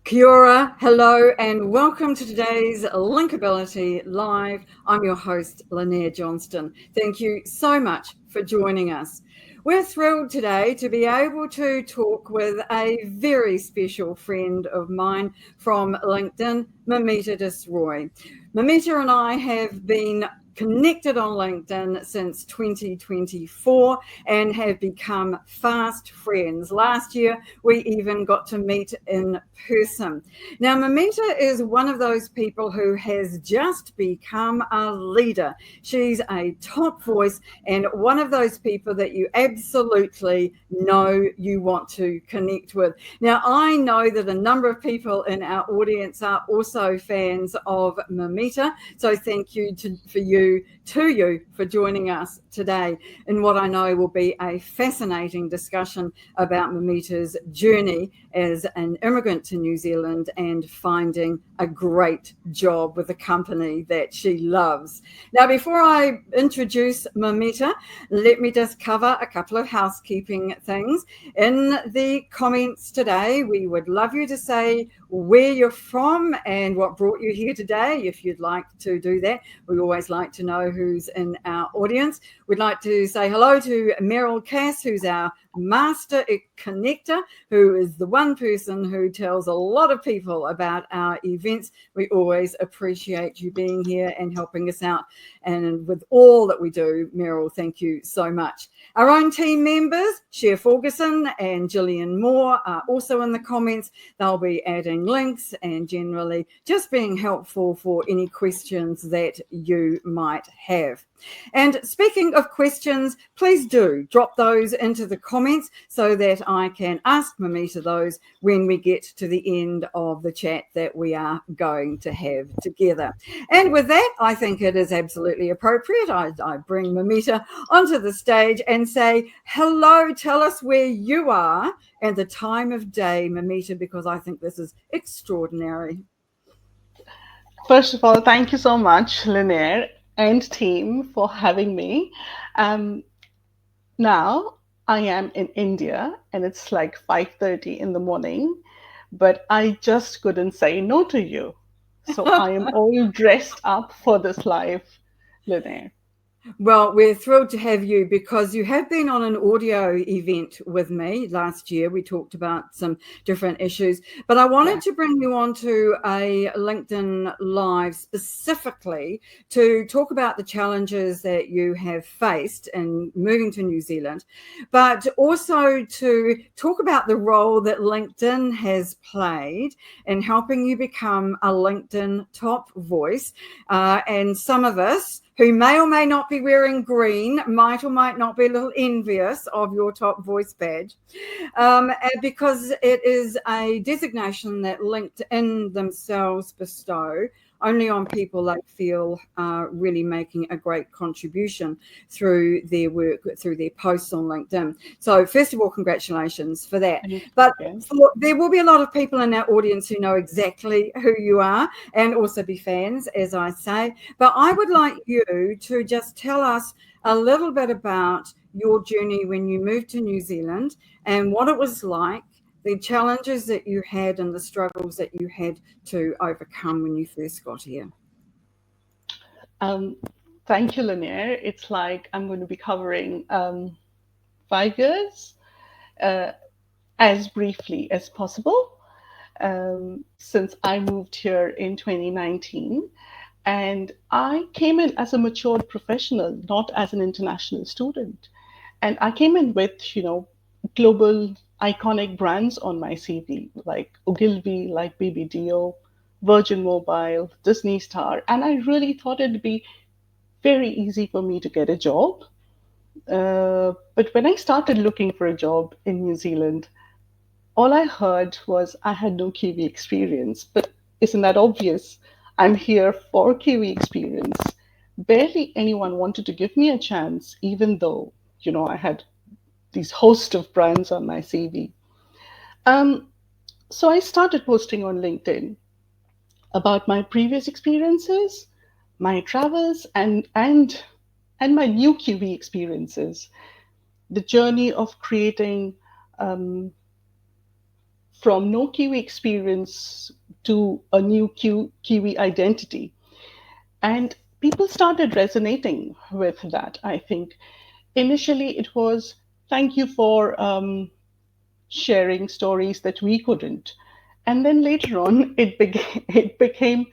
Kia ora, hello, and welcome to today's Linkability Live. I'm your host, Lynette Johnston. Thank you so much for joining us. We're thrilled today to be able to talk with a very special friend of mine from LinkedIn, Moumita Das Roy. Moumita and I have been connected on LinkedIn since 2024 and have become fast friends. Last year, we even got to meet in person. Now, Moumita is one of those people who has just become a leader. She's a top voice and one of those people that you absolutely know you want to connect with. Now, I know that a number of people in our audience are also fans of Moumita, so thank you to you for joining us today in what I know will be a fascinating discussion about Moumita's journey as an immigrant to New Zealand and finding a great job with a company that she loves. Now, before I introduce Moumita, let me just cover a couple of housekeeping things. In the comments today, we would love you to say where you're from and what brought you here today, if you'd like to do that. We always like to know who's in our audience. We'd like to say hello to Meryl Cass, who's our master connector, who is the one person who tells a lot of people about our events. We always appreciate you being here and helping us out. And with all that we do, Meryl, thank you so much. Our own team members, Cher Ferguson and Gillian Moore, are also in the comments. They'll be adding links and generally just being helpful for any questions that you might have. And speaking of questions, please do drop those into the comments so that I can ask Moumita those when we get to the end of the chat that we are going to have together. And with that, I think it is absolutely appropriate. I bring Moumita onto the stage and say, hello, tell us where you are and the time of day, Moumita, because I think this is extraordinary. First of all, thank you so much, Linnea and team, for having me. Um, Now I am in India and it's like 5:30 in the morning, but I just couldn't say no to you. So I am all dressed up for this live, Linnea. Well, we're thrilled to have you because you have been on an audio event with me last year. We talked about some different issues, but I wanted Yeah. to bring you on to a LinkedIn Live specifically to talk about the challenges that you have faced in moving to New Zealand, but also to talk about the role that LinkedIn has played in helping you become a LinkedIn top voice. And some of us who may or may not be wearing green, might or might not be a little envious of your top voice badge, because it is a designation that LinkedIn themselves bestow only on people they feel are really making a great contribution through their work, through their posts on LinkedIn. So first of all, congratulations for that. Thank But you. there will be a lot of people in our audience who know exactly who you are and also be fans, as I say. But I would like you to just tell us a little bit about your journey when you moved to New Zealand and what it was like, the challenges that you had and the struggles that you had to overcome when you first got here. Um, Thank you, Linnea. It's like I'm going to be covering 5 years uh, as briefly as possible. Since I moved here in 2019. And I came in as a matured professional, not as an international student. And I came in with, global iconic brands on my CV, like Ogilvy, like BBDO, Virgin Mobile, Disney Star. And I really thought it'd be very easy for me to get a job. But when I started looking for a job in New Zealand, all I heard was I had no Kiwi experience. But isn't that obvious? I'm here for Kiwi experience. Barely anyone wanted to give me a chance, even though, I had these host of brands on my CV. Um, so I started posting on LinkedIn about my previous experiences, my travels, and my new Kiwi experiences. The journey of creating from no Kiwi experience to a new Kiwi identity. And people started resonating with that, I think. Initially, it was thank you for sharing stories that we couldn't. And then later on, it became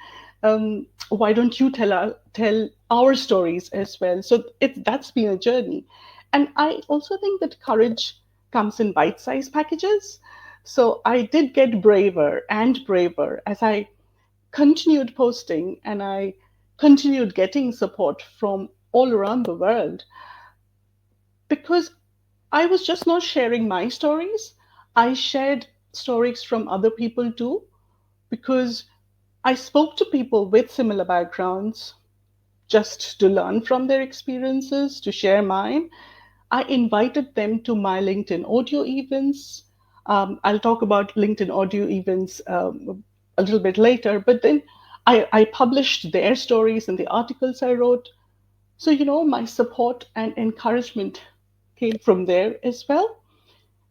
why don't you tell our stories as well? So that's been a journey. And I also think that courage comes in bite-sized packages. So I did get braver and braver as I continued posting and I continued getting support from all around the world because I was just not sharing my stories. I shared stories from other people too, because I spoke to people with similar backgrounds just to learn from their experiences, to share mine. I invited them to my LinkedIn audio events. I'll talk about LinkedIn audio events a little bit later, but then I published their stories and the articles I wrote. So, my support and encouragement came from there as well.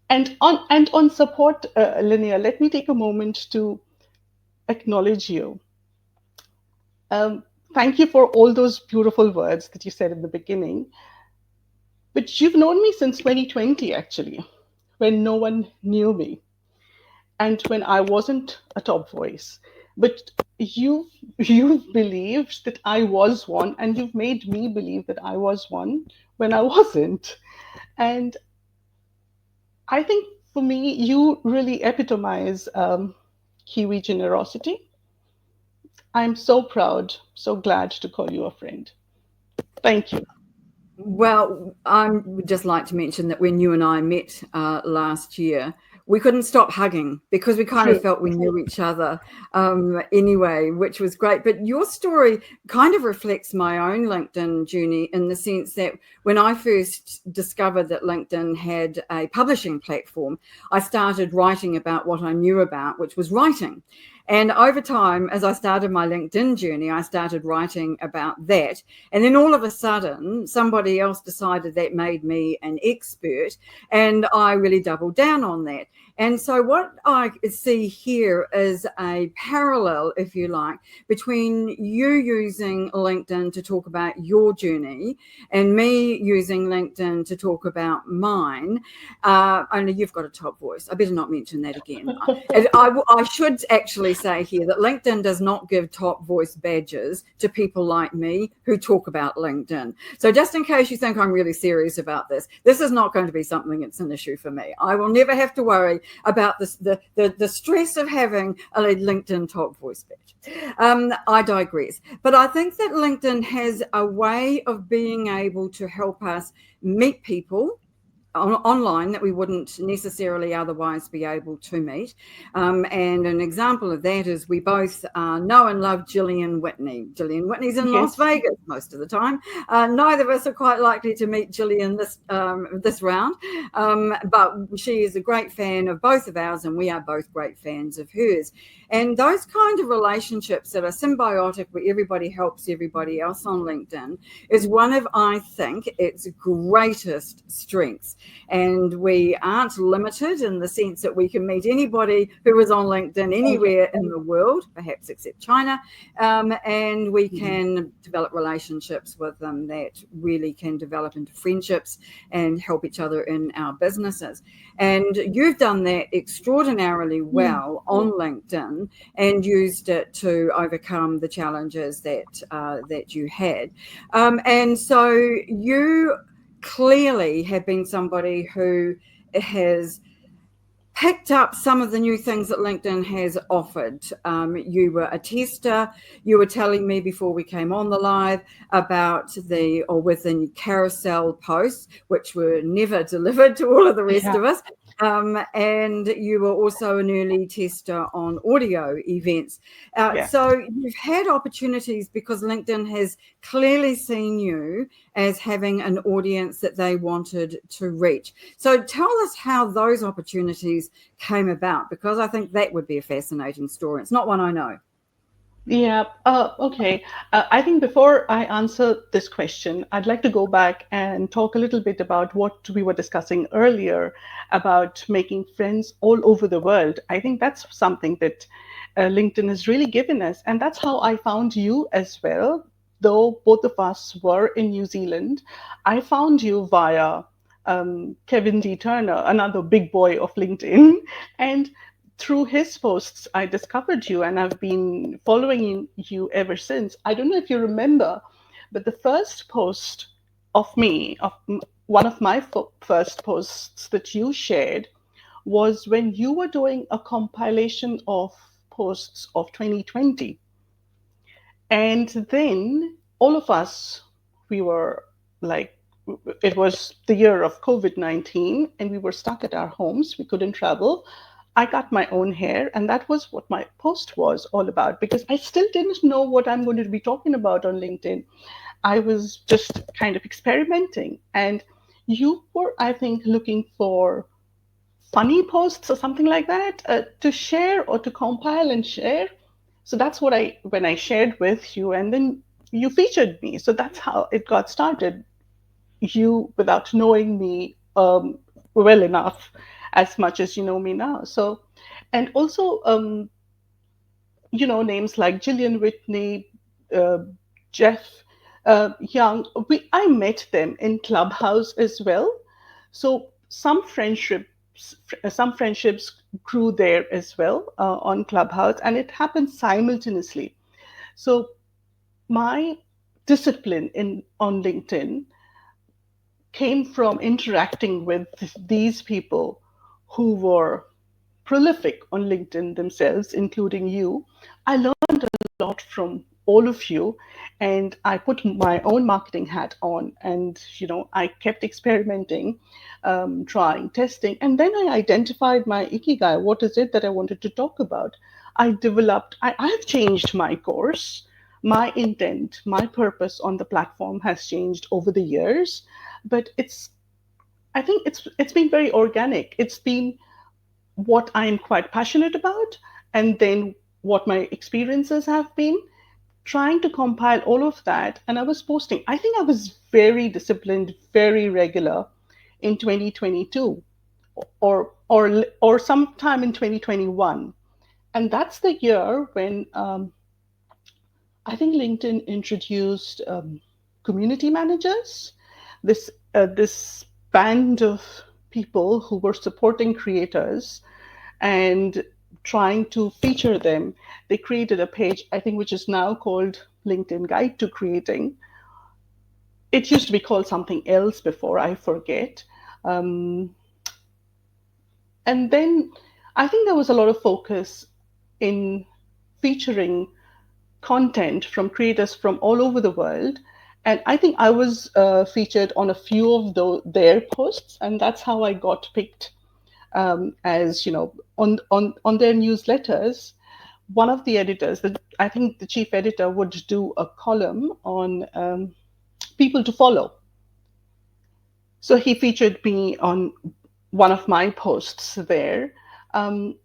And on support, Linnea, let me take a moment to acknowledge you. Um, Thank you for all those beautiful words that you said in the beginning. But you've known me since 2020, actually, when no one knew me and when I wasn't a top voice. But you've believed that I was one, and you've made me believe that I was one when I wasn't. And I think for me, you really epitomize Kiwi generosity. I'm so proud, so glad to call you a friend. Thank you. Well, I would just like to mention that when you and I met last year, we couldn't stop hugging because we kind of True. felt we knew each other anyway, which was great. But your story kind of reflects my own LinkedIn journey in the sense that when I first discovered that LinkedIn had a publishing platform, I started writing about what I knew about, which was writing. And over time, as I started my LinkedIn journey, I started writing about that. And then all of a sudden, somebody else decided that made me an expert, and I really doubled down on that. And so what I see here is a parallel, if you like, between you using LinkedIn to talk about your journey and me using LinkedIn to talk about mine. Only you've got a top voice. I better not mention that again. I should actually say here that LinkedIn does not give top voice badges to people like me who talk about LinkedIn. So just in case you think I'm really serious about this is not going to be something that's an issue for me. I will never have to worry about this, the stress of having a LinkedIn top voice badge. I digress. But I think that LinkedIn has a way of being able to help us meet people online that we wouldn't necessarily otherwise be able to meet. And an example of that is we both know and love Gillian Whitney. Gillian Whitney's in Las Vegas most of the time. Neither of us are quite likely to meet Gillian this round, but she is a great fan of both of ours, and we are both great fans of hers. And those kind of relationships that are symbiotic, where everybody helps everybody else on LinkedIn, is one of, I think, its greatest strengths. And we aren't limited in the sense that we can meet anybody who is on LinkedIn anywhere in the world, perhaps except China, and we can develop relationships with them that really can develop into friendships and help each other in our businesses. And you've done that extraordinarily well on LinkedIn and used it to overcome the challenges that you had. And so you clearly have been somebody who has picked up some of the new things that LinkedIn has offered. You were a tester. You were telling me before we came on the live about with the carousel posts, which were never delivered to all of the rest of us. And you were also an early tester on audio events. So you've had opportunities because LinkedIn has clearly seen you as having an audience that they wanted to reach. So tell us how those opportunities came about, because I think that would be a fascinating story. It's not one I know. Yeah, okay. I think before I answer this question, I'd like to go back and talk a little bit about what we were discussing earlier about making friends all over the world. I think that's something that LinkedIn has really given us. And that's how I found you as well. Though both of us were in New Zealand, I found you via Kevin D. Turner, another big boy of LinkedIn. And through his posts, I discovered you, and I've been following you ever since. I don't know if you remember, but the first post of me, one of my first posts that you shared, was when you were doing a compilation of posts of 2020. And then all of us, we were like, it was the year of COVID-19, and we were stuck at our homes. We couldn't travel. I cut my own hair, and that was what my post was all about because I still didn't know what I'm going to be talking about on LinkedIn. I was just kind of experimenting. And you were, I think, looking for funny posts or something like that to share or to compile and share. So that's what I when I shared with you, and then you featured me. So that's how it got started. You without knowing me well enough, as much as you know me now. So, and also names like Gillian Whitney, uh, Jeff Young. I met them in Clubhouse as well. So some friendships grew there as well on Clubhouse, and it happened simultaneously. So my discipline in on LinkedIn came from interacting with these people who were prolific on LinkedIn themselves, including you. I learned a lot from all of you, and I put my own marketing hat on, and I kept experimenting, trying, testing, and then I identified my ikigai. What is it that I wanted to talk about? I've changed my course. My intent, my purpose on the platform has changed over the years, but I think it's been very organic. It's been what I'm quite passionate about, and then what my experiences have been, trying to compile all of that. And I was posting. I think I was very disciplined, very regular in 2022 or sometime in 2021. And that's the year when I think LinkedIn introduced community managers, this band of people who were supporting creators and trying to feature them. They created a page, I think, which is now called LinkedIn Guide to Creating. It used to be called something else before, I forget. Um, and then I think there was a lot of focus in featuring content from creators from all over the world. And I think I was featured on a few of their posts, and that's how I got picked as on their newsletters. One of the editors, I think the chief editor, would do a column on people to follow. So he featured me on one of my posts there. Um,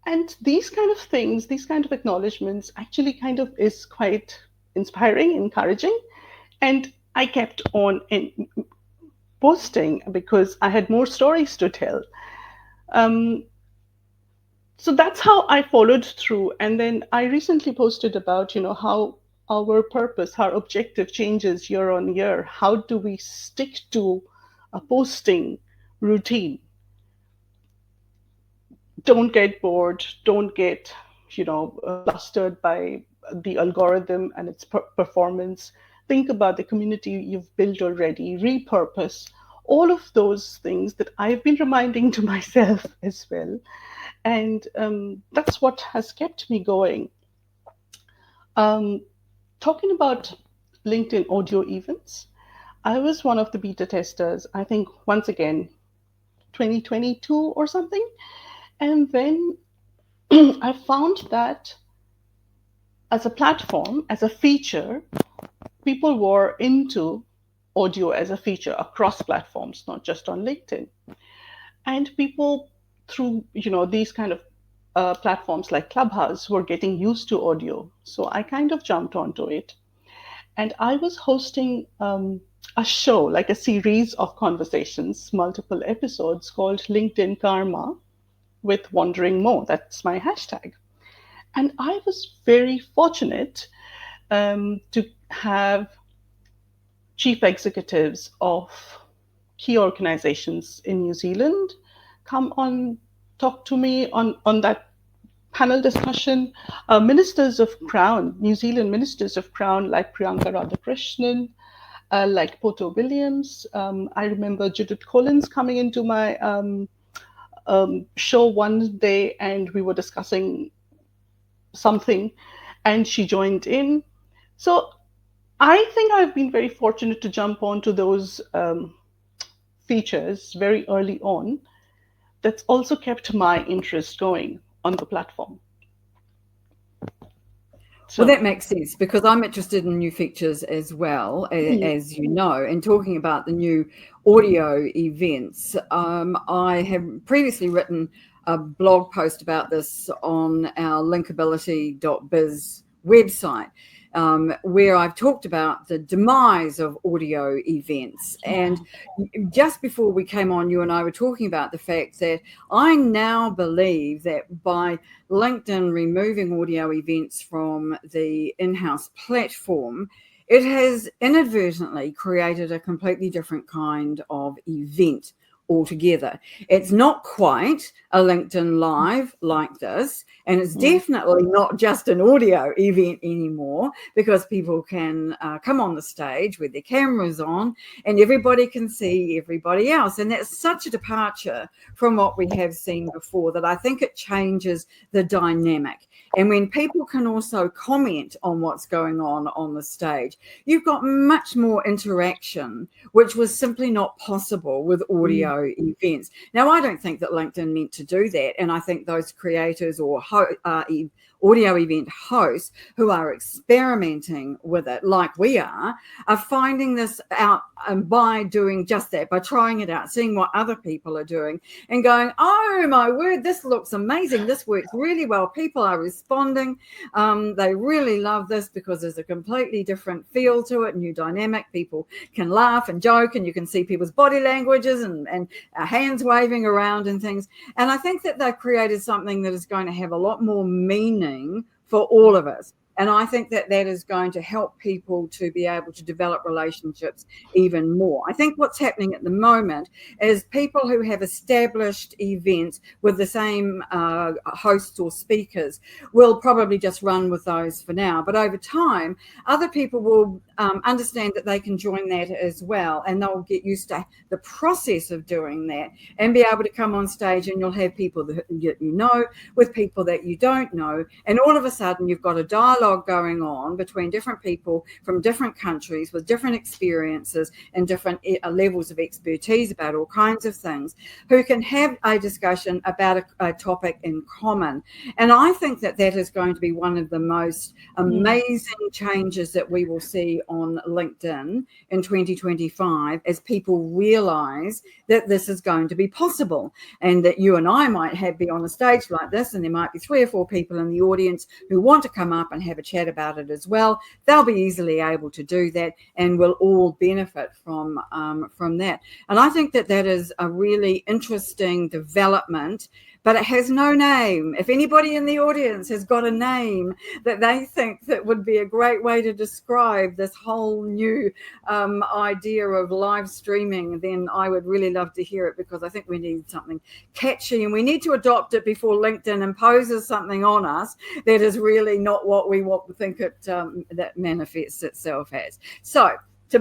and these kind of things, these kind of acknowledgements actually kind of is quite inspiring, encouraging. And I kept on posting because I had more stories to tell. Um, so that's how I followed through. And then I recently posted about, how our purpose, our objective changes year on year. How do we stick to a posting routine? Don't get bored. Don't get, flustered by the algorithm and its performance. Think about the community you've built already. Repurpose all of those things that I've been reminding to myself as well. And that's what has kept me going. Um, Talking about LinkedIn audio events, I was one of the beta testers, I think, once again, 2022 or something. And then I found that as a platform, as a feature, people were into audio as a feature across platforms, not just on LinkedIn. And people, through these kind of platforms like Clubhouse were getting used to audio. So I kind of jumped onto it. And I was hosting a show, like a series of conversations, multiple episodes called LinkedIn Karma with Wandering Mo. That's my hashtag. And I was very fortunate to have chief executives of key organizations in New Zealand come on, talk to me on that panel discussion. Ministers of Crown, New Zealand ministers of Crown, like Priyanka Radhakrishnan, like Poto Williams. I remember Judith Collins coming into my show one day, and we were discussing something, and she joined in. So I think I've been very fortunate to jump onto those features very early on. That's also kept my interest going on the platform. Well, that makes sense, because I'm interested in new features as well, as you know, and talking about the new audio events. I have previously written a blog post about this on our linkability.biz website, where I've talked about the demise of audio events. And just before we came on, you and I were talking about the fact that I now believe that by LinkedIn removing audio events from the in-house platform, it has inadvertently created a completely different kind of event altogether. It's not quite a LinkedIn Live like this, and it's definitely not just an audio event anymore, because people can come on the stage with their cameras on and everybody can see everybody else. And that's such a departure from what we have seen before that I think it changes the dynamic. And when people can also comment on what's going on the stage, you've got much more interaction, which was simply not possible with audio events. Now, I don't think that LinkedIn meant to do that. And I think those creators or audio event hosts who are experimenting with it, like we are finding this out by doing just that, by trying it out, seeing what other people are doing and going, oh my word, this looks amazing. This works really well. People are responding. They really love this because there's a completely different feel to it, new dynamic. People can laugh and joke, and you can see people's body languages and hands waving around and things. And I think that they've created something that is going to have a lot more meaning for all of us. And I think that that is going to help people to be able to develop relationships even more. I think what's happening at the moment is people who have established events with the same hosts or speakers will probably just run with those for now. But over time, other people will understand that they can join that as well, and they'll get used to the process of doing that and be able to come on stage, and you'll have people that you know with people that you don't know, and all of a sudden you've got a dialogue going on between different people from different countries with different experiences and different levels of expertise about all kinds of things, who can have a discussion about a topic in common. And I think that that is going to be one of the most amazing changes that we will see on LinkedIn in 2025, as people realize that this is going to be possible, and that you and I might be on a stage like this, and there might be 3 or 4 people in the audience who want to come up and have a chat about it as well. They'll be easily able to do that, and we'll all benefit from that. And I think that that is a really interesting development, but it has no name. If anybody in the audience has got a name that they think that would be a great way to describe this whole new idea of live streaming, then I would really love to hear it, because I think we need something catchy, and we need to adopt it before LinkedIn imposes something on us that is really not what we think it that manifests itself as. So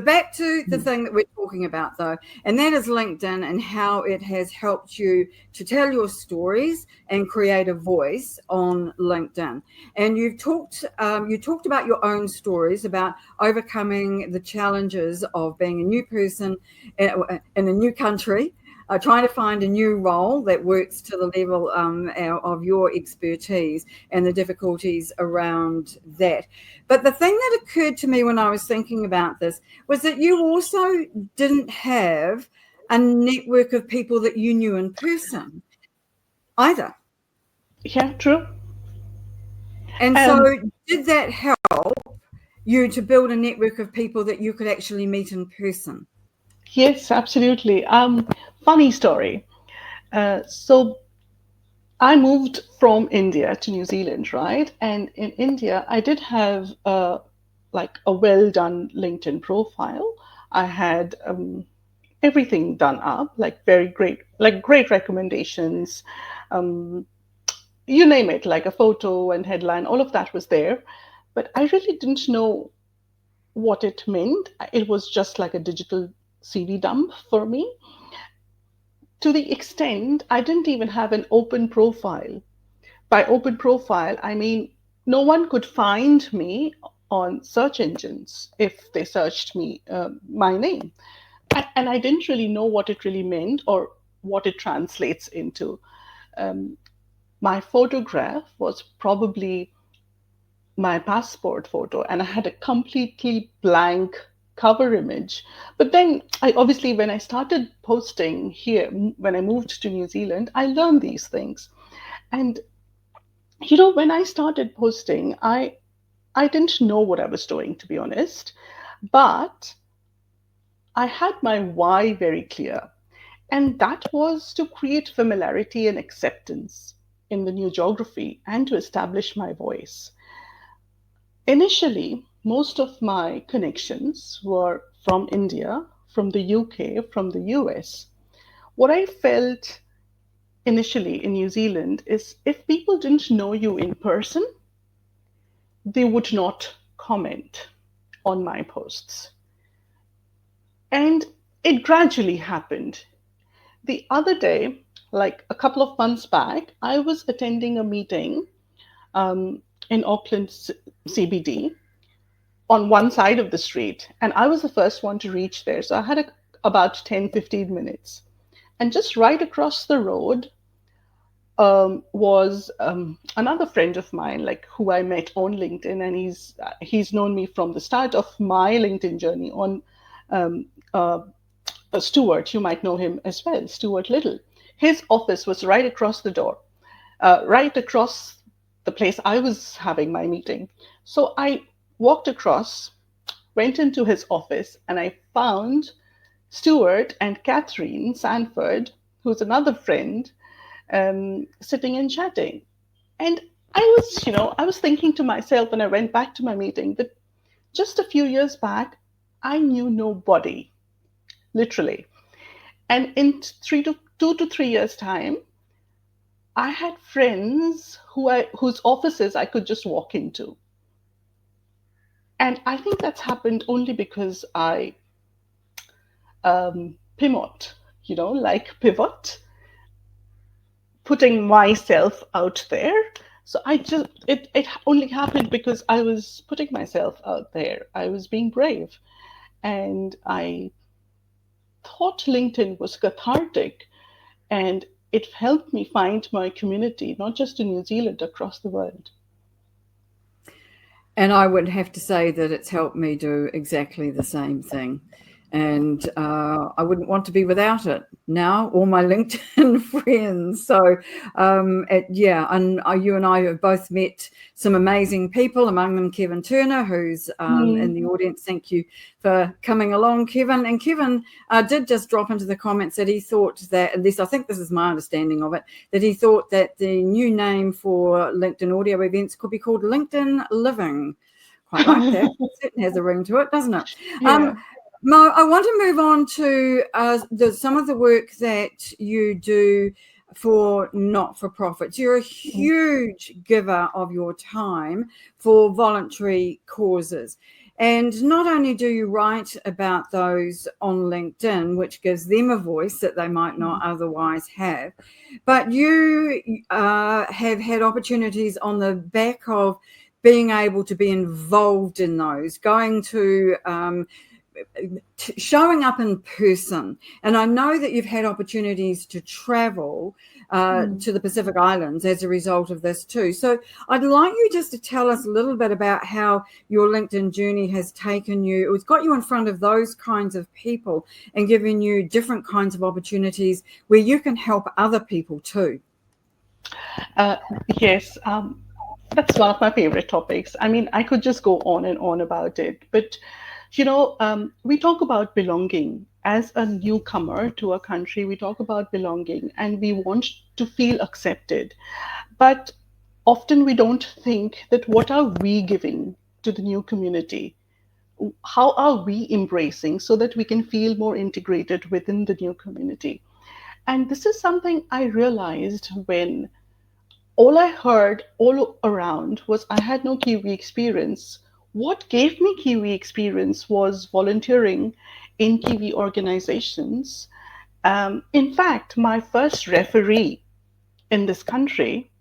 back to the thing that we're talking about, though, and that is LinkedIn and how it has helped you to tell your stories and create a voice on LinkedIn. And you talked about your own stories about overcoming the challenges of being a new person in a new country, trying to find a new role that works to the level of your expertise, and the difficulties around that. But the thing that occurred to me when I was thinking about this was that you also didn't have a network of people that you knew in person either. Yeah, true. And so did that help you to build a network of people that you could actually meet in person? Yes, absolutely. Funny story. So I moved from India to New Zealand, right? And in India, I did have like a well done LinkedIn profile. I had everything done up, like very great, like great recommendations, um, you name it, like a photo and headline, all of that was there. But I really didn't know what it meant. It was just like a digital CV dump for me, to the extent I didn't even have an open profile. By open profile, I mean no one could find me on search engines if they searched me, my name. And I didn't really know what it really meant or what it translates into. Um, my photograph was probably my passport photo, and I had a completely blank cover image. But then, I obviously, when I started posting here, when I moved to New Zealand, I learned these things. And when I started posting, I didn't know what I was doing, to be honest, but I had my why very clear. And that was to create familiarity and acceptance in the new geography and to establish my voice. Initially, most of my connections were from India, from the UK, from the US. What I felt initially in New Zealand is if people didn't know you in person, they would not comment on my posts. And it gradually happened. The other day, like a couple of months back, I was attending a meeting um, in Auckland CBD on one side of the street, and I was the first one to reach there. So I had about 10-15 minutes. And just right across the road was another friend of mine, like who I met on LinkedIn, and he's known me from the start of my LinkedIn journey on um, uh, Stuart. You might know him as well, Stuart Little. His office was right across the door, right across the place I was having my meeting. So I walked across, went into his office, and I found Stuart and Catherine Sanford, who's another friend, sitting and chatting. And I was thinking to myself when I went back to my meeting that just a few years back, I knew nobody, literally. And in 2 to 3 years' time, I had friends whose offices I could just walk into. And I think that's happened only because I pivot, like pivot, putting myself out there. So it only happened because I was putting myself out there. I was being brave. And I thought LinkedIn was cathartic, and it helped me find my community, not just in New Zealand, across the world. And I would have to say that it's helped me do exactly the same thing. And I wouldn't want to be without it now, all my LinkedIn friends. So, yeah, and you and I have both met some amazing people, among them Kevin Turner, who's in the audience. Thank you for coming along, Kevin. And Kevin did just drop into the comments that he thought that, at least I think this is my understanding of it, that he thought that the new name for LinkedIn audio events could be called LinkedIn Living. Quite like that. It certainly has a ring to it, doesn't it? Yeah. Mo, I want to move on to some of the work that you do for not-for-profits. You're a huge giver of your time for voluntary causes. And not only do you write about those on LinkedIn, which gives them a voice that they might not otherwise have, but you have had opportunities on the back of being able to be involved in those, going to showing up in person. And I know that you've had opportunities to travel to the Pacific Islands as a result of this too. So I'd like you just to tell us a little bit about how your LinkedIn journey has taken you. It's got you in front of those kinds of people and given you different kinds of opportunities where you can help other people too. Uh, yes, that's one of my favorite topics. I mean, I could just go on and on about it. But, we talk about belonging. As a newcomer to a country, we talk about belonging and we want to feel accepted. But often we don't think that what are we giving to the new community? How are we embracing so that we can feel more integrated within the new community? And this is something I realized when all I heard all around was I had no Kiwi experience. What gave me Kiwi experience was volunteering in Kiwi organizations. In fact, my first referee in this country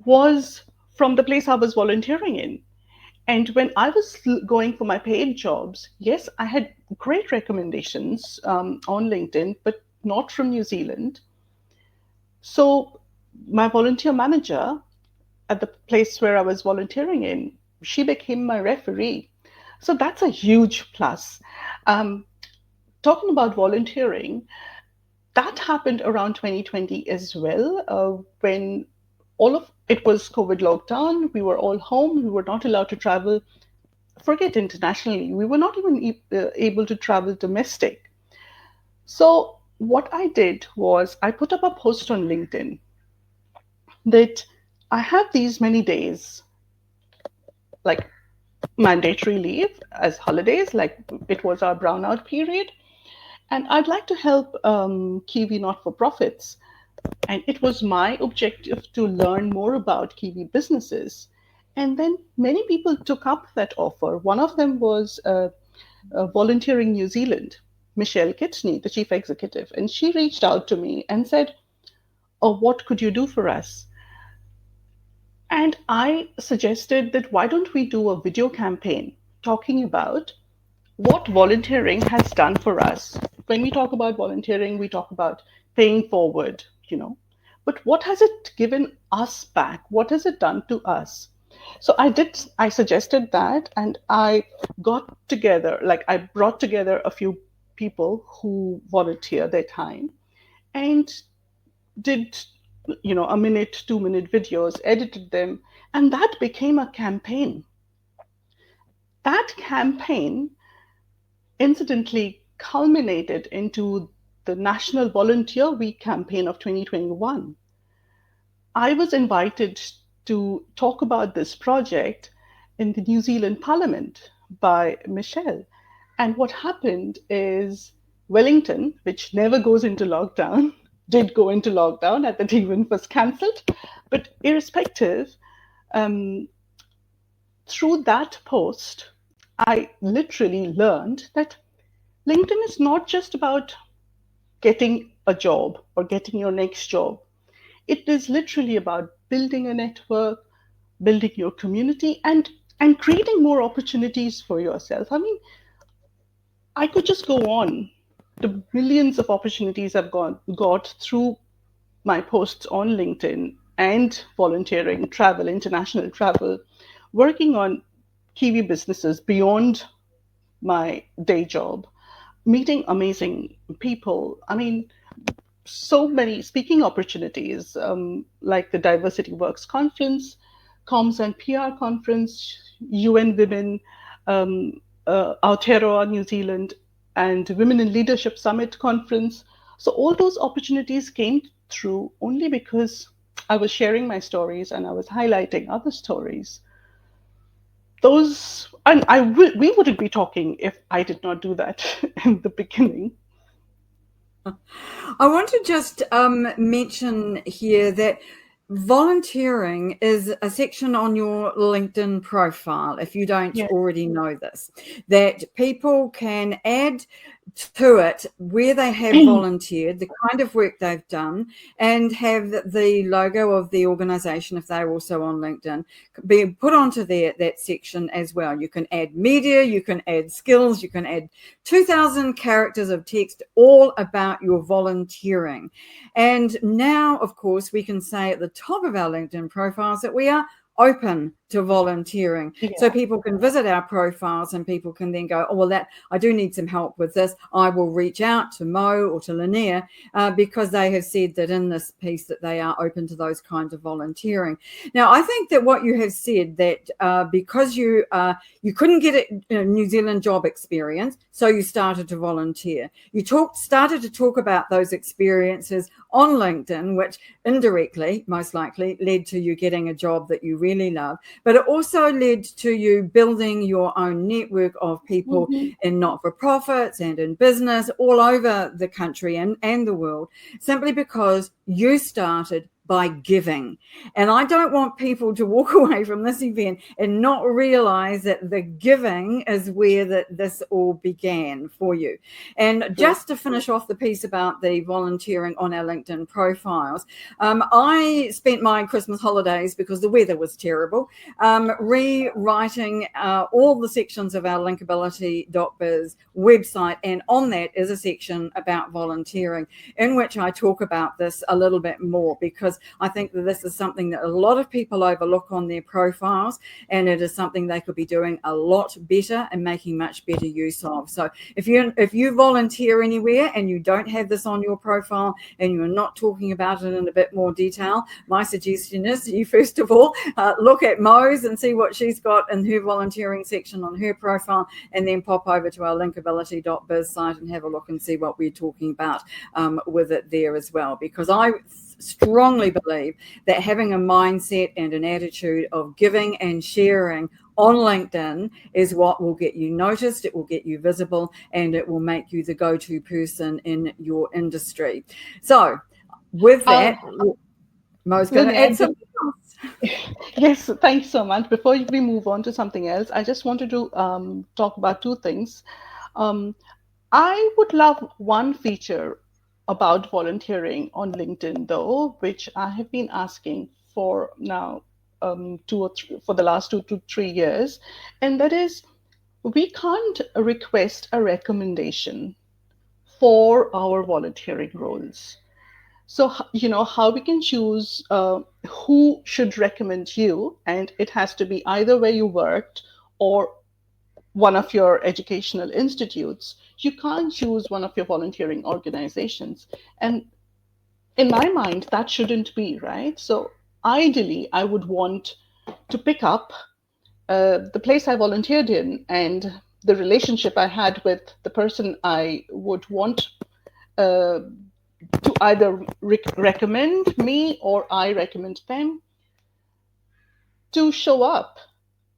was from the place I was volunteering in. And when I was going for my paid jobs, yes, I had great recommendations on LinkedIn, but not from New Zealand. So my volunteer manager at the place where I was volunteering in, she became my referee. So that's a huge plus. Um, Talking about volunteering, that happened around 2020 as well, when all of it was COVID lockdown. We were all home. We were not allowed to travel. Forget internationally. We were not even able to travel domestic. So what I did was I put up a post on LinkedIn that I have these many days, like mandatory leave as holidays, like it was our brownout period. And I'd like to help Kiwi not for profits. And it was my objective to learn more about Kiwi businesses. And then many people took up that offer. One of them was Volunteering New Zealand, Michelle Kitney, the chief executive. And she reached out to me and said, "Oh, what could you do for us?" And I suggested that why don't we do a video campaign talking about what volunteering has done for us. When we talk about volunteering, we talk about paying forward, But what has it given us back? What has it done to us? So I suggested that, and I I brought together a few people who volunteer their time and did, a minute, 2 minute videos, edited them, and that became a campaign. That campaign incidentally culminated into the National Volunteer Week campaign of 2021. I was invited to talk about this project in the New Zealand Parliament by Michelle. And what happened is Wellington, which never goes into lockdown, did go into lockdown at the event was cancelled. But irrespective, um, through that post, I literally learned that LinkedIn is not just about getting a job or getting your next job. It is literally about building a network, building your community, and creating more opportunities for yourself. I mean, I could just go on. The millions of opportunities I've got through my posts on LinkedIn and volunteering, travel, international travel, working on Kiwi businesses beyond my day job, meeting amazing people. I mean, so many speaking opportunities, like the Diversity Works Conference, Comms and PR Conference, UN Women, Aotearoa New Zealand, and Women in Leadership Summit Conference. So all those opportunities came through only because I was sharing my stories and I was highlighting other stories. Those, and we wouldn't be talking if I did not do that in the beginning. I want to just mention here that volunteering is a section on your LinkedIn profile, if you don't Yeah. already know this, that people can add to it where they have volunteered, the kind of work they've done, and have the logo of the organization, if they're also on LinkedIn, be put onto that section as well. You can add media, you can add skills, you can add 2,000 characters of text all about your volunteering. And now, of course, we can say at the top of our LinkedIn profiles that we are open to volunteering. Yeah. So people can visit our profiles and people can then go, oh, well, that I do need some help with this. I will reach out to Mo or to Lanier because they have said that in this piece that they are open to those kinds of volunteering. Now, I think that what you have said that because you couldn't get a New Zealand job experience, so you started to volunteer. You started to talk about those experiences on LinkedIn, which indirectly, most likely, led to you getting a job that you really love. But it also led to you building your own network of people in not-for-profits and in business all over the country and the world, simply because you started by giving. And I don't want people to walk away from this event and not realize that the giving is where this all began for you. And just to finish off the piece about the volunteering on our LinkedIn profiles, I spent my Christmas holidays, because the weather was terrible, rewriting all the sections of our linkability.biz website. And on that is a section about volunteering, in which I talk about this a little bit more, because I think that this is something that a lot of people overlook on their profiles, and it is something they could be doing a lot better and making much better use of. So if you volunteer anywhere and you don't have this on your profile and you're not talking about it in a bit more detail, my suggestion is you first of all look at Mo's and see what she's got in her volunteering section on her profile, and then pop over to our linkability.biz site and have a look and see what we're talking about with it there as well, because I strongly believe that having a mindset and an attitude of giving and sharing on LinkedIn is what will get you noticed, it will get you visible, and it will make you the go-to person in your industry. So with that, Mo's going to add something else. Yes, thanks so much. Before we move on to something else, I just wanted to talk about two things. I would love one feature about volunteering on LinkedIn, though, which I have been asking for now for the last 2 to 3 years, and that is, we can't request a recommendation for our volunteering roles. So, how we can choose who should recommend you, and it has to be either where you worked or one of your educational institutes. You can't choose one of your volunteering organizations. And in my mind, that shouldn't be, right? So ideally, I would want to pick up the place I volunteered in and the relationship I had with the person I would want to either recommend me or I recommend them to show up.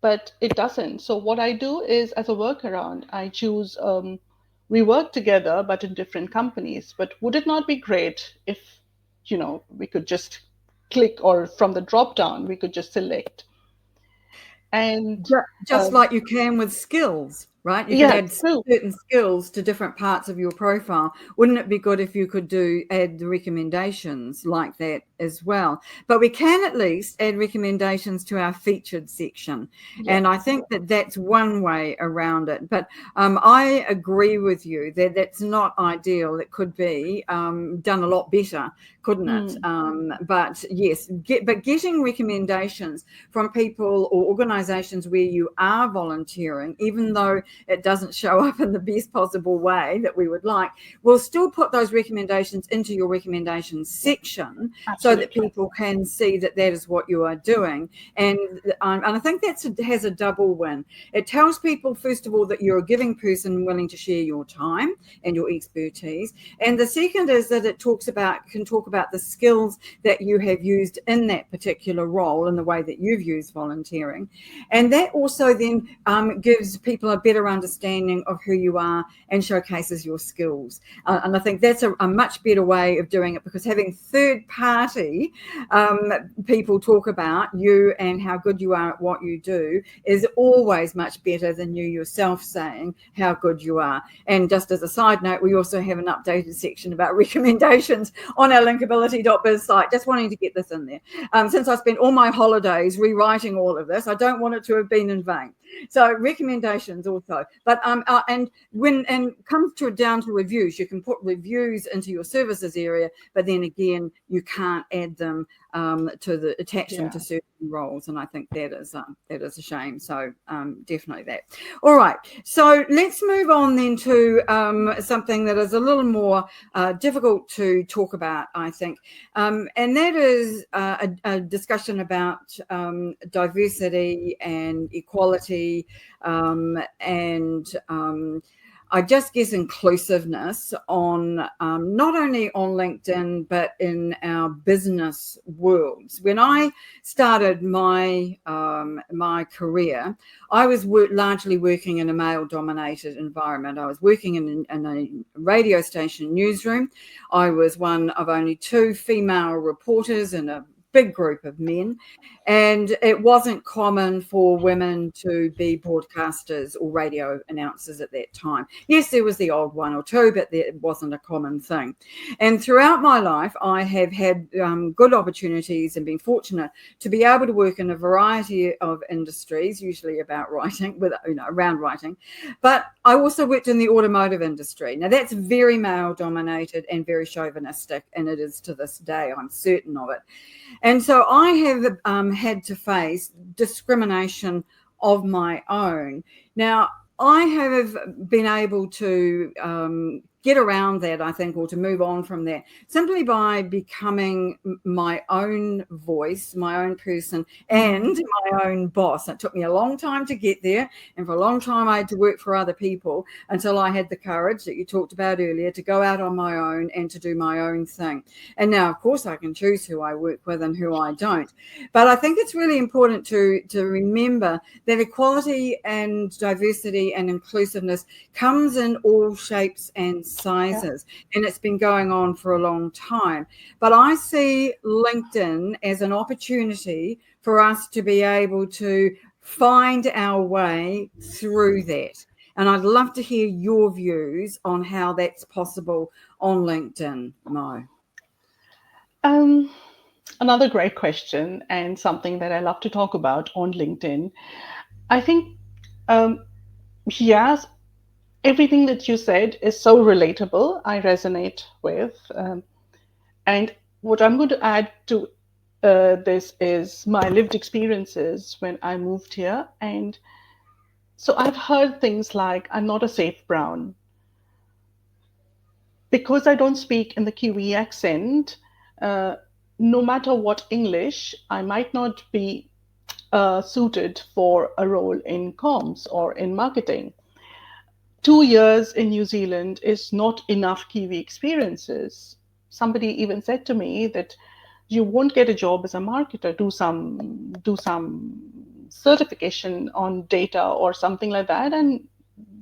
But it doesn't. So what I do is, as a workaround, I choose, we work together, but in different companies. But would it not be great if, we could just click, or from the drop down, we could just select? And just like you can with skills, right? You can add certain skills to different parts of your profile. Wouldn't it be good if you could add the recommendations like that as well? But we can at least add recommendations to our featured section. Yeah. And I think that that's one way around it. But I agree with you that that's not ideal. It could be done a lot better, couldn't it? But yes, getting recommendations from people or organizations where you are volunteering, even though it doesn't show up in the best possible way that we would like, we'll still put those recommendations into your recommendations section. Absolutely. So that people can see that is what you are doing. And I think that has a double win. It tells people, first of all, that you're a giving person willing to share your time and your expertise. And the second is that it can talk about the skills that you have used in that particular role in the way that you've used volunteering. And that also then gives people a better understanding of who you are and showcases your skills. And I think that's a much better way of doing it, because having third party people talk about you and how good you are at what you do is always much better than you yourself saying how good you are. And just as a side note, we also have an updated section about recommendations on our linkability.biz site. Just wanting to get this in there. Since I spent all my holidays rewriting all of this, I don't want it to have been in vain. So recommendations also, but and when comes down to reviews, you can put reviews into your services area, but then again, you can't add them attach them to Yeah. certain roles, and I think that is a shame. So definitely that. All right, so let's move on then to something that is a little more difficult to talk about, I think, and that is a discussion about diversity and equality, and I just guess inclusiveness on not only on LinkedIn but in our business worlds. When I started my my career, I was largely working in a male-dominated environment. I was working in a radio station newsroom. I was one of only 2 female reporters in a big group of men, and it wasn't common for women to be broadcasters or radio announcers at that time. Yes, there was the odd one or two, but it wasn't a common thing. And throughout my life, I have had good opportunities and been fortunate to be able to work in a variety of industries, usually about writing, around writing. But I also worked in the automotive industry. Now, that's very male dominated and very chauvinistic, and it is to this day, I'm certain of it. And so I have had to face discrimination of my own. Now, I have been able to get around that, I think, or to move on from that simply by becoming my own voice, my own person, and my own boss. It took me a long time to get there, and for a long time I had to work for other people until I had the courage that you talked about earlier to go out on my own and to do my own thing. And now, of course, I can choose who I work with and who I don't. But I think it's really important to remember that equality and diversity and inclusiveness comes in all shapes and sizes, and it's been going on for a long time. But I see LinkedIn as an opportunity for us to be able to find our way through that. And I'd love to hear your views on how that's possible on LinkedIn, Mo. Another great question, and something that I love to talk about on LinkedIn. I think, yes, everything that you said is so relatable. I resonate with. And what I'm going to add to this is my lived experiences when I moved here. And so I've heard things like, I'm not a safe brown. Because I don't speak in the Kiwi accent, no matter what English, I might not be suited for a role in comms or in marketing. 2 years in New Zealand is not enough Kiwi experiences. Somebody even said to me that you won't get a job as a marketer. Do some certification on data or something like that, and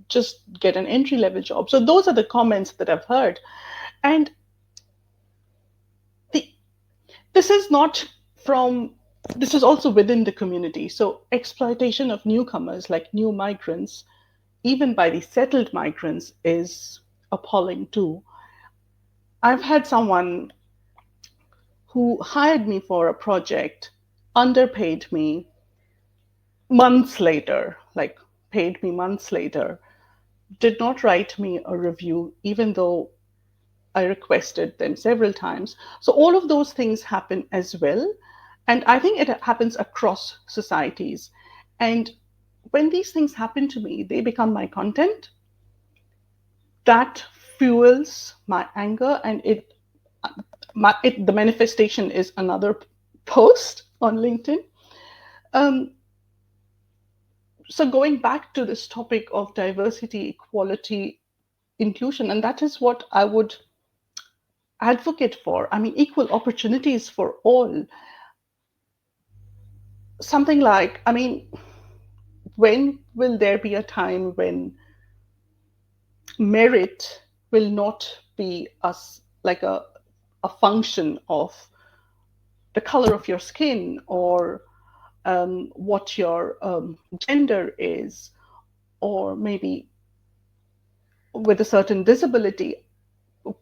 just get an entry level job. So those are the comments that I've heard, and the this is not from this is also within the community. So exploitation of newcomers, like new migrants, even by the settled migrants, is appalling too. I've had someone who hired me for a project, underpaid me months later, like paid me months later, did not write me a review, even though I requested them several times. So all of those things happen as well. And I think it happens across societies. And when these things happen to me, they become my content. That fuels my anger, and the manifestation is another post on LinkedIn. So going back to this topic of diversity, equality, inclusion, and that is what I would advocate for. I mean, equal opportunities for all. Something like, I mean, when will there be a time when merit will not be like a function of the color of your skin, or what your gender is, or maybe with a certain disability?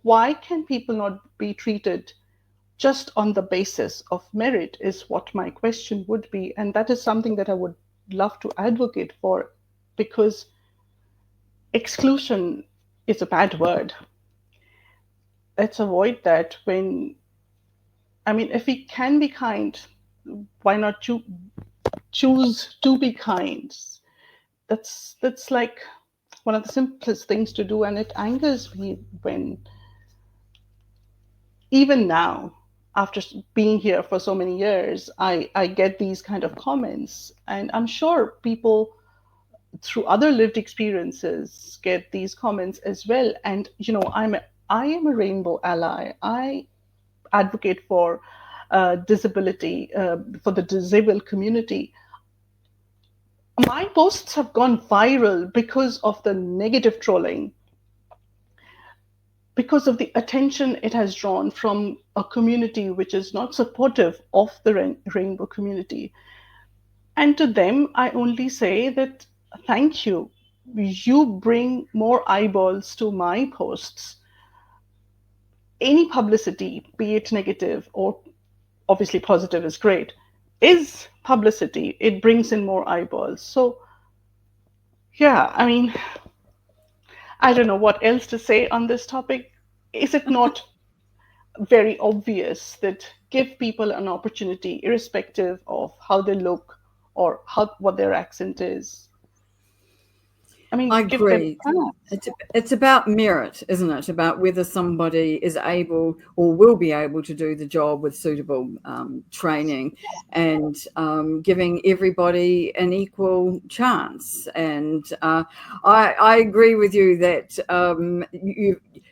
Why can people not be treated just on the basis of merit, is what my question would be. And that is something that I would love to advocate for, because exclusion is a bad word. Let's avoid that. When I mean, if we can be kind, why not choose to be kind? That's like one of the simplest things to do, and it angers me when even now, after being here for so many years, I get these kind of comments, and I'm sure people through other lived experiences get these comments as well. And I am a rainbow ally. I advocate for disability, for the disabled community. My posts have gone viral because of the negative trolling, because of the attention it has drawn from a community which is not supportive of the rainbow community. And to them, I only say that thank you. You bring more eyeballs to my posts. Any publicity, be it negative or obviously positive is great, is publicity. It brings in more eyeballs. So, yeah, I mean, I don't know what else to say on this topic. Is it not very obvious that give people an opportunity, irrespective of how they look or what their accent is? I mean, I give them agree. a chance. It's about merit, isn't it? About whether somebody is able or will be able to do the job with suitable training, and giving everybody an equal chance. And I agree with you that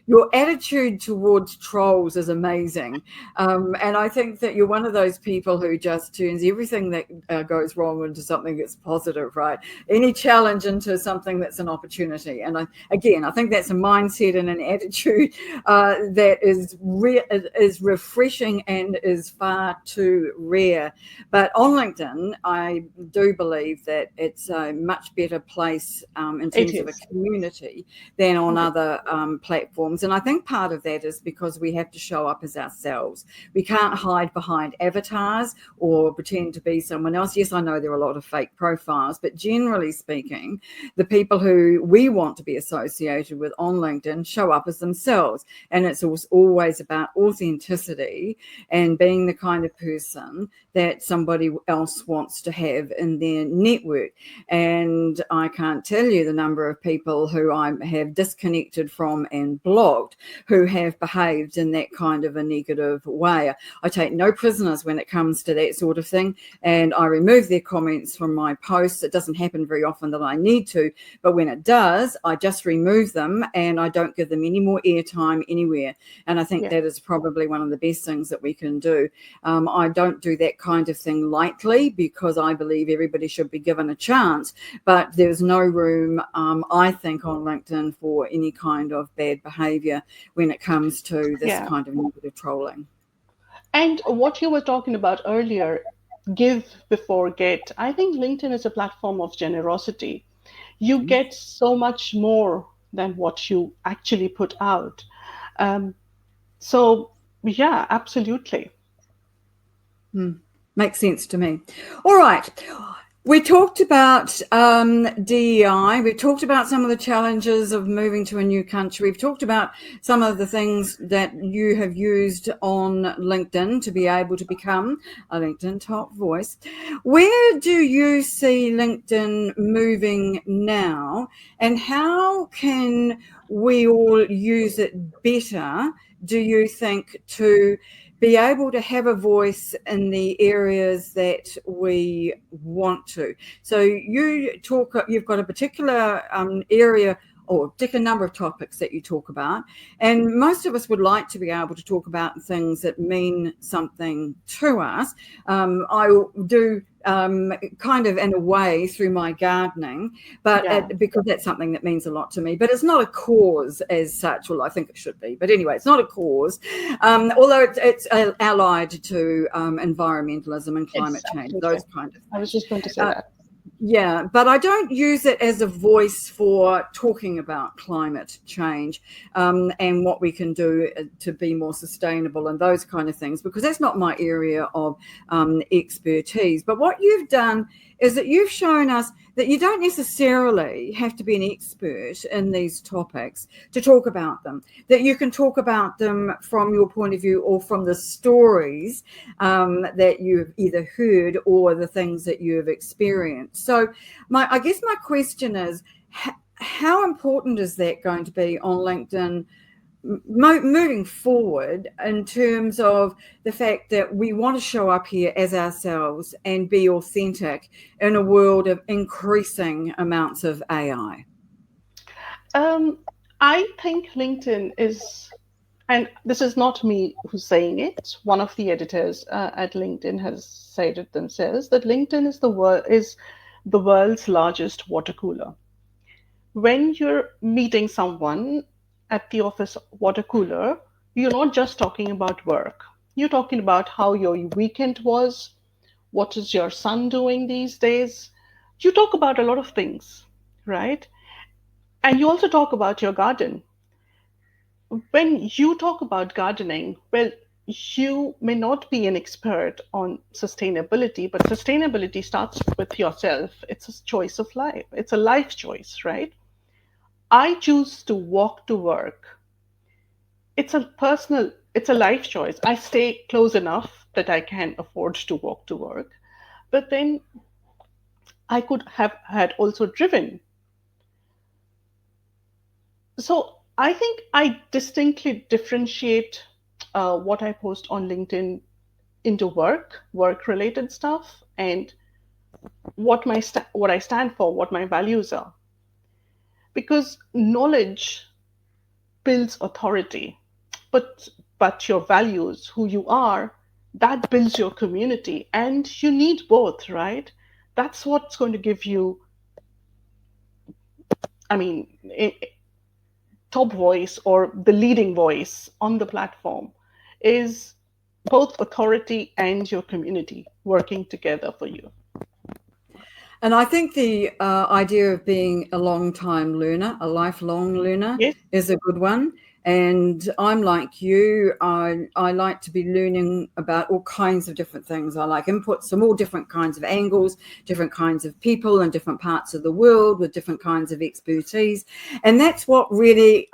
your attitude towards trolls is amazing. And I think that you're one of those people who just turns everything that goes wrong into something that's positive, right? Any challenge into something that's an opportunity. And I think that's a mindset and an attitude that is refreshing and is far too rare. But on LinkedIn, I do believe that it's a much better place in It terms of a is. community than on Okay. other platforms. And I think part of that is because we have to show up as ourselves. We can't hide behind avatars or pretend to be someone else. Yes, I know there are a lot of fake profiles, but generally speaking, the people who we want to be associated with on LinkedIn show up as themselves. And it's always about authenticity and being the kind of person that somebody else wants to have in their network. And I can't tell you the number of people who I have disconnected from and blocked who have behaved in that kind of a negative way. I take no prisoners when it comes to that sort of thing, and I remove their comments from my posts. It doesn't happen very often that I need to, but when it does, I just remove them and I don't give them any more airtime anywhere. And I think Yeah. that is probably one of the best things that we can do. I don't do that kind of thing lightly because I believe everybody should be given a chance, but there's no room, I think, on LinkedIn for any kind of bad behavior when it comes to this Yeah. kind of negative trolling. And what you were talking about earlier, give before get. I think LinkedIn is a platform of generosity. You get so much more than what you actually put out. Um, so, yeah, absolutely. Makes sense to me. All right. We talked about DEI. We've talked about some of the challenges of moving to a new country. We've talked about some of the things that you have used on LinkedIn to be able to become a LinkedIn top voice. Where do you see LinkedIn moving now, and how can we all use it better, do you think, to be able to have a voice in the areas that we want to? So you've got a particular area or a particular number of topics that you talk about, and most of us would like to be able to talk about things that mean something to us. I do kind of in a way through my gardening, but Yeah. because that's something that means a lot to me, but it's not a cause as such. Well, I think it should be, but anyway, it's not a cause, although it's allied to environmentalism and climate It's change, absolutely. those kind of I was things. just going to say that. Yeah, but I don't use it as a voice for talking about climate change and what we can do to be more sustainable and those kind of things, because that's not my area of expertise. But what you've done is that you've shown us that you don't necessarily have to be an expert in these topics to talk about them, that you can talk about them from your point of view or from the stories that you've either heard or the things that you have experienced. So I guess my question is, how important is that going to be on LinkedIn moving forward, in terms of the fact that we want to show up here as ourselves and be authentic in a world of increasing amounts of AI? I think LinkedIn is, and this is not me who's saying it. One of the editors at LinkedIn has said it themselves, that LinkedIn is the world's largest water cooler. When you're meeting someone at the office water cooler, you're not just talking about work. You're talking about how your weekend was, what is your son doing these days. You talk about a lot of things, right? And you also talk about your garden. When you talk about gardening, well, you may not be an expert on sustainability, but sustainability starts with yourself. It's a choice of life, it's a life choice, right? I choose to walk to work. It's a life choice. I stay close enough that I can afford to walk to work. But then I could have had also driven. So I think I distinctly differentiate what I post on LinkedIn into work related stuff, and what I stand for, what my values are. Because knowledge builds authority, but your values, who you are, that builds your community, and you need both, right? That's what's going to give you, I mean, top voice or the leading voice on the platform is both authority and your community working together for you. And I think the idea of being a long-time learner, a lifelong learner, Yes. is a good one. And I'm like you, I like to be learning about all kinds of different things. I like inputs from all different kinds of angles, different kinds of people in different parts of the world with different kinds of expertise. And that's what really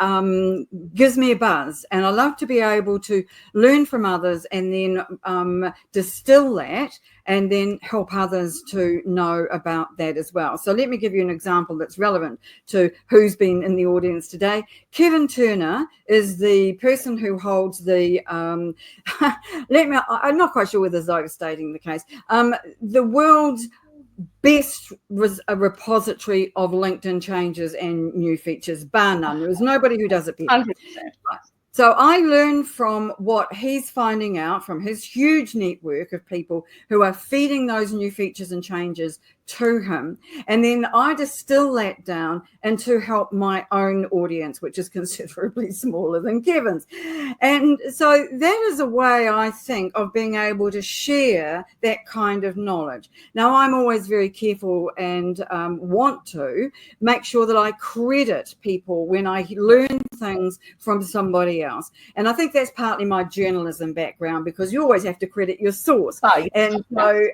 gives me a buzz. And I love to be able to learn from others and then distill that and then help others to know about that as well. So let me give you an example that's relevant to who's been in the audience today. Kevin Turner is the person who holds the, I'm not quite sure whether it's overstating the case, the world's best repository of LinkedIn changes and new features, bar none. There's nobody who does it better. 100%. So I learn from what he's finding out from his huge network of people who are feeding those new features and changes to him. And then I distill that down and to help my own audience, which is considerably smaller than Kevin's. And so that is a way, I think, of being able to share that kind of knowledge. Now, I'm always very careful and want to make sure that I credit people when I learn things from somebody else. And I think that's partly my journalism background, because you always have to credit your source. Right. And so,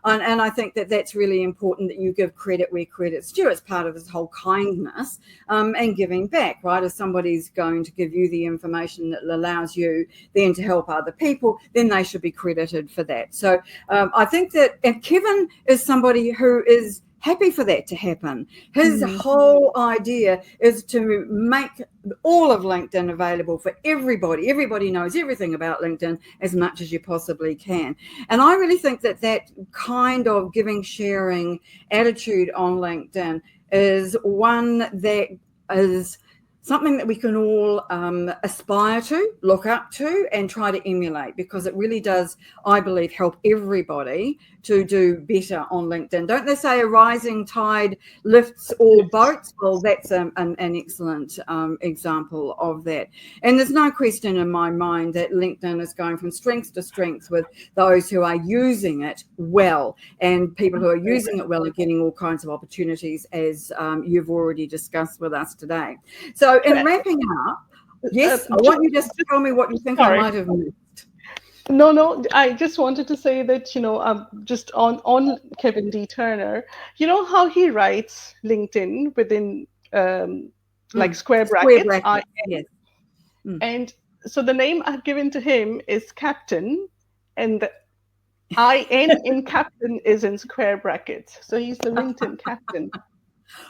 and I think that that's really important, that you give credit where credit's due. It's part of this whole kindness and giving back, right? If somebody's going to give you the information that allows you then to help other people, then they should be credited for that. So I think that, and Kevin is somebody who is happy for that to happen. His whole idea is to make all of LinkedIn available for everybody. Everybody knows everything about LinkedIn as much as you possibly can. And I really think that that kind of giving, sharing attitude on LinkedIn is one that is something that we can all aspire to, look up to, and try to emulate, because it really does, I believe, help everybody to do better on LinkedIn. Don't they say a rising tide lifts all boats? Well, that's an excellent example of that. And there's no question in my mind that LinkedIn is going from strength to strength with those who are using it well, and people who are using it well are getting all kinds of opportunities, as you've already discussed with us today. So in wrapping up, yes, I want you just to tell me what you think I might have missed. No. I just wanted to say that, just on Kevin D. Turner, you know how he writes LinkedIn within like square Square brackets, brackets, yes. and so the name I've given to him is Captain, and the IN in Captain is in square brackets. So he's the LinkedIn Captain.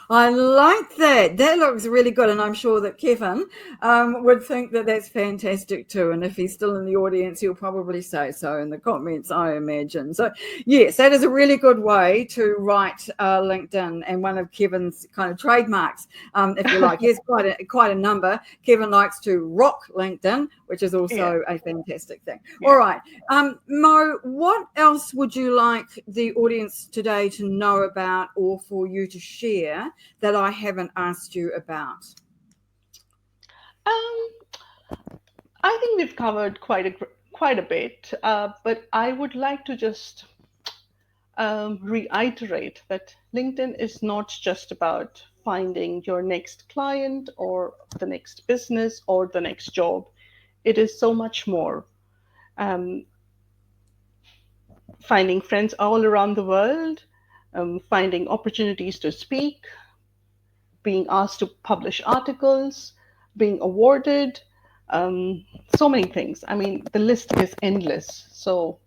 I like that. That looks really good. And I'm sure that Kevin would think that that's fantastic too. And if he's still in the audience, he'll probably say so in the comments, I imagine. So, yes, that is a really good way to write LinkedIn, and one of Kevin's kind of trademarks, if you like. He has quite a number. Kevin likes to rock LinkedIn, which is also a fantastic thing. Yeah. All right. Mo, what else would you like the audience today to know about, or for you to share, that I haven't asked you about? I think we've covered quite a bit, but I would like to just reiterate that LinkedIn is not just about finding your next client or the next business or the next job. It is so much more. Finding friends all around the world, finding opportunities to speak, being asked to publish articles, being awarded, so many things. I mean, the list is endless. So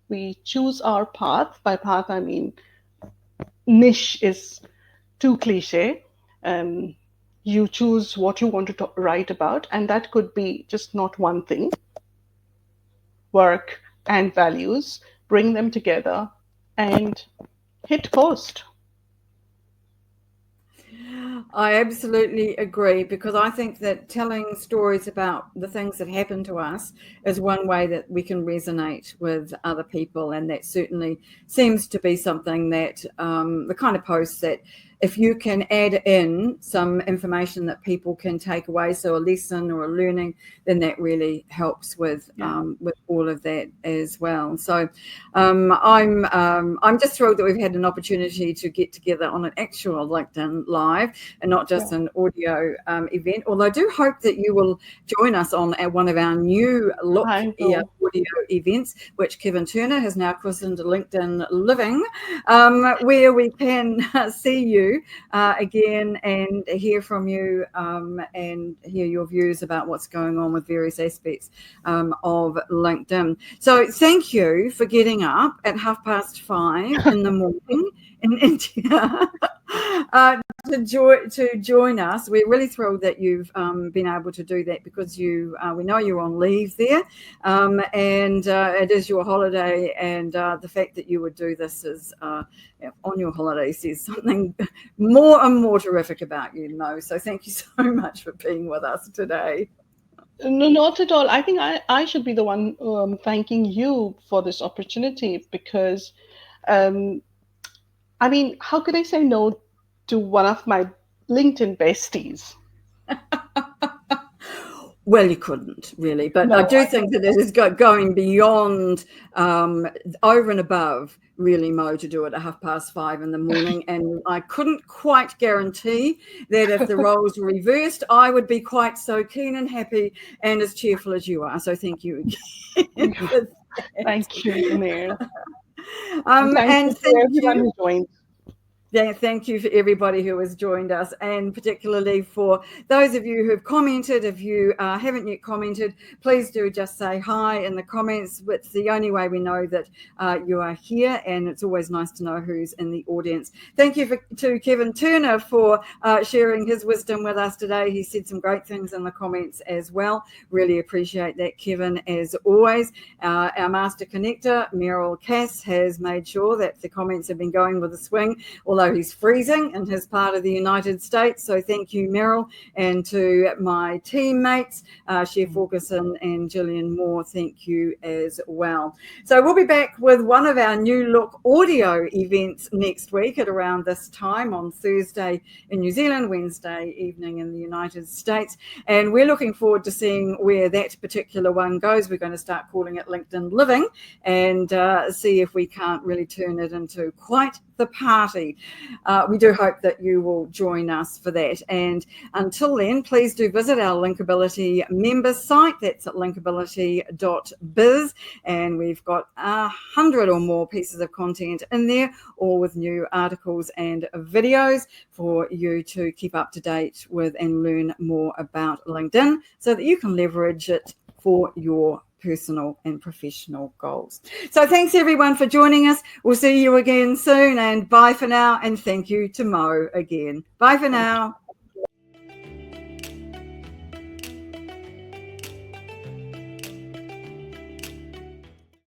we choose our path. By path, I mean niche is too cliche. You choose what you want to write about, and that could be just not one thing. Work and values, bring them together and hit post. I absolutely agree, because I think that telling stories about the things that happen to us is one way that we can resonate with other people. And that certainly seems to be something that the kind of posts that, if you can add in some information that people can take away, so a lesson or a learning, then that really helps with all of that as well. So I'm just thrilled that we've had an opportunity to get together on an actual LinkedIn Live and not just an audio event. Although I do hope that you will join us on one of our new audio events, which Kevin Turner has now christened LinkedIn Living, where we can see you again and hear from you and hear your views about what's going on with various aspects of LinkedIn. So thank you for getting up at 5:30 in the morning in India to join us. We're really thrilled that you've been able to do that, because we know you're on leave there, and it is your holiday, and the fact that you would do this is on your holiday says something more and more terrific about you, Mo. So thank you so much for being with us today. No, not at all. I think I should be the one thanking you for this opportunity, because, I mean, how could I say no to one of my LinkedIn besties? Well, you couldn't really, but No, I do think that it is going beyond, over and above, really, Mo, to do it at 5:30 in the morning. And I couldn't quite guarantee that if the roles were reversed, I would be quite so keen and happy and as cheerful as you are. So thank you again. Thank you, Lanier. And Thank you to everyone who joined. Yeah, thank you for everybody who has joined us, and particularly for those of you who have commented. If you haven't yet commented, please do just say hi in the comments. It's the only way we know that you are here, and it's always nice to know who's in the audience. Thank you to Kevin Turner for sharing his wisdom with us today. He said some great things in the comments as well. Really appreciate that, Kevin, as always. Our master connector, Meryl Cass, has made sure that the comments have been going with a swing, although he's freezing in his part of the United States. So thank you, Meryl, and to my teammates, Chef Wilkerson and Gillian Moore, thank you as well. So we'll be back with one of our new look audio events next week at around this time on Thursday in New Zealand, Wednesday evening in the United States. And we're looking forward to seeing where that particular one goes. We're going to start calling it LinkedIn Living and see if we can't really turn it into quite the party. We do hope that you will join us for that. And until then, please do visit our Linkability members site. That's at linkability.biz. And we've got 100 or more pieces of content in there, all with new articles and videos for you to keep up to date with and learn more about LinkedIn so that you can leverage it for your personal and professional goals. So thanks everyone for joining us. We'll see you again soon, and bye for now, and thank you to Mo again. Bye for now.